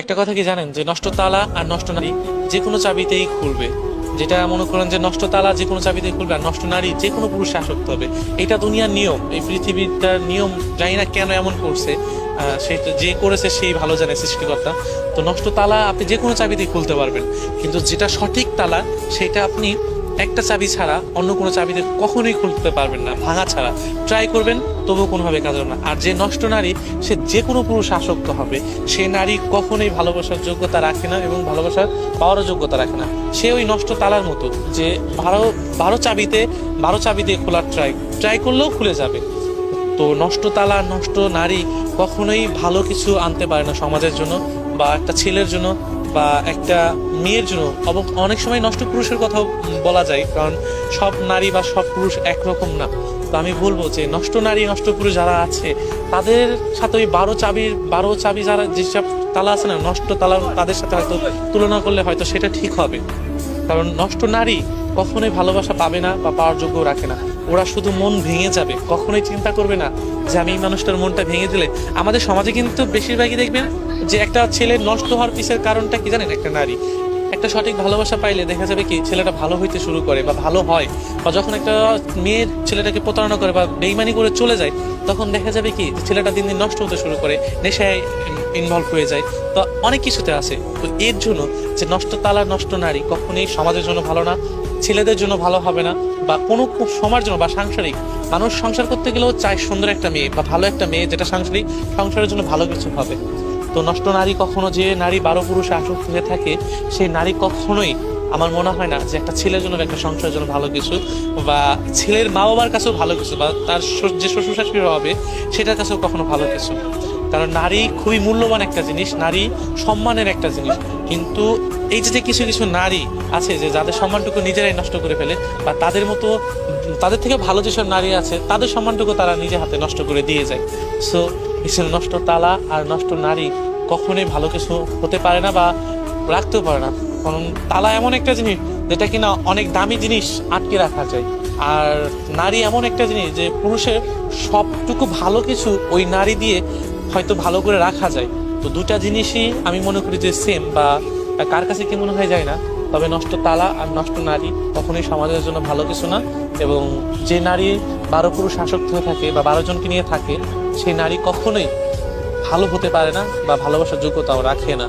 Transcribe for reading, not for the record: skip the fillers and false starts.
একটা কথা কি জানেন যে নষ্ট তালা আর নষ্ট নারী যে কোনো চাবিতেই খুলবে। যেটা মনে করেন যে নষ্ট তালা যে কোনো চাবিতেই খুলবে আর নষ্ট নারী যে কোনো পুরুষে আসক্ত হবে। এটা দুনিয়ার নিয়ম, এই পৃথিবীটার নিয়ম। জানি না কেন এমন করছে, সেটা যে করেছে সেই ভালো জানে, সৃষ্টিকর্তা। তো নষ্ট তালা আপনি যে কোনো চাবিতেই খুলতে পারবেন, কিন্তু যেটা সঠিক তালা সেটা আপনি একটা চাবি ছাড়া অন্য কোনো চাবিতে কখনোই খুলতে পারবেন না, ভাঙা ছাড়া। ট্রাই করবেন তবুও কোনোভাবে কাজ হবে না। আর যে নষ্ট নারী সে যে কোনো পুরুষ আসক্ত হবে, সে নারী কখনোই ভালোবাসার যোগ্যতা রাখে না এবং ভালোবাসার পাওয়ারও যোগ্যতা রাখে না। সে ওই নষ্ট তালার মতো যে বারো বারো চাবিতে বারো চাবি দিয়ে খোলার ট্রাই করলেও খুলে যাবে। তো নষ্ট তালা নষ্ট নারী কখনোই ভালো কিছু আনতে পারে না সমাজের জন্য, বা একটা ছেলের জন্য, বা একটা মেয়ের জন্য। অনেক সময় নষ্ট পুরুষের কথাও বলা যায়, কারণ সব নারী বা সব পুরুষ একরকম না। তো আমি বলবো যে নষ্ট নারী নষ্ট পুরুষ যারা আছে তাদের সাথে ওই বারো চাবি যারা যেসব তালা আছে না, নষ্ট তালা, তাদের সাথে হয়তো তুলনা করলে হয়তো সেটা ঠিক হবে। কারণ নষ্ট নারী কখনোই ভালোবাসা পাবে না বা পাওয়ার যোগ্য রাখে না। ওরা শুধু মন ভেঙে যাবে, কখনোই চিন্তা করবে না যে আমি এই মানুষটার মনটা ভেঙে দিলে। আমাদের সমাজে কিন্তু বেশিরভাগই দেখবেন যে একটা ছেলে নষ্ট হওয়ার পিছের কারণটা কি জানেন? একটা নারী। একটা সঠিক ভালোবাসা পাইলে দেখা যাবে কি ছেলেটা ভালো হইতে শুরু করে বা ভালো হয়, বা যখন একটা মেয়ের ছেলেটাকে প্রতারণা করে বা বেইমানি করে চলে যায়, তখন দেখা যাবে কি ছেলেটা দিন দিন নষ্ট হতে শুরু করে, নেশায় ইনভলভ হয়ে যায়। তো অনেক কিছুতে আছে। তো এর জন্য যে নষ্ট তালা নষ্ট নারী কখনোই সমাজের জন্য ভালো না, ছেলেদের জন্য ভালো হবে না, বা কোনো সমাজের জন্য বা সাংসারিক। মানুষ সংসার করতে গেলেও চায় সুন্দর একটা মেয়ে বা ভালো একটা মেয়ে, যেটা সাংসারিক সংসারের জন্য ভালো কিছু হবে। তো নষ্ট নারী কখনো, যে নারী বারো পুরুষে আসক্ত হয়ে থাকে, সেই নারী কখনোই আমার মনে হয় না যে একটা ছেলের জন্য বা একটা সংসারের জন্য ভালো কিছু, বা ছেলের মা বাবার কাছেও ভালো কিছু, বা তার যে শ্বশুর শাশুড়ি হবে সেটার কাছেও কখনো ভালো কিছু। কারণ নারী খুবই মূল্যবান একটা জিনিস, নারী সম্মানের একটা জিনিস। কিন্তু এই যে কিছু কিছু নারী আছে যে যাদের সম্মানটুকু নিজেরাই নষ্ট করে ফেলে, বা তাদের মতো তাদের থেকে ভালো যেসব নারী আছে তাদের সম্মানটুকু তারা নিজে হাতে নষ্ট করে দিয়ে যায়। সো এসব নষ্ট তালা আর নষ্ট নারী কখনোই ভালো কিছু হতে পারে না বা রাখতেও পারে না। কারণ তালা এমন একটা জিনিস যেটা কিনা অনেক দামি জিনিস আটকে রাখা যায়, আর নারী এমন একটা জিনিস যে পুরুষের সবটুকু ভালো কিছু ওই নারী দিয়ে হয়তো ভালো করে রাখা যায়। তো দুটা জিনিসই আমি মনে করি যে সেম, বা কার কাছে কি মনে হয় যায় না। তবে নষ্ট তালা আর নষ্ট নারী কখনোই সমাজের জন্য ভালো কিছু না। এবং যে নারী বারো পুরুষ আসক্ত হয়ে থাকে বা 12 জনকে নিয়ে থাকে, সেই নারী কখনোই ভালো হতে পারে না বা ভালোবাসার যোগ্যতাও রাখে না।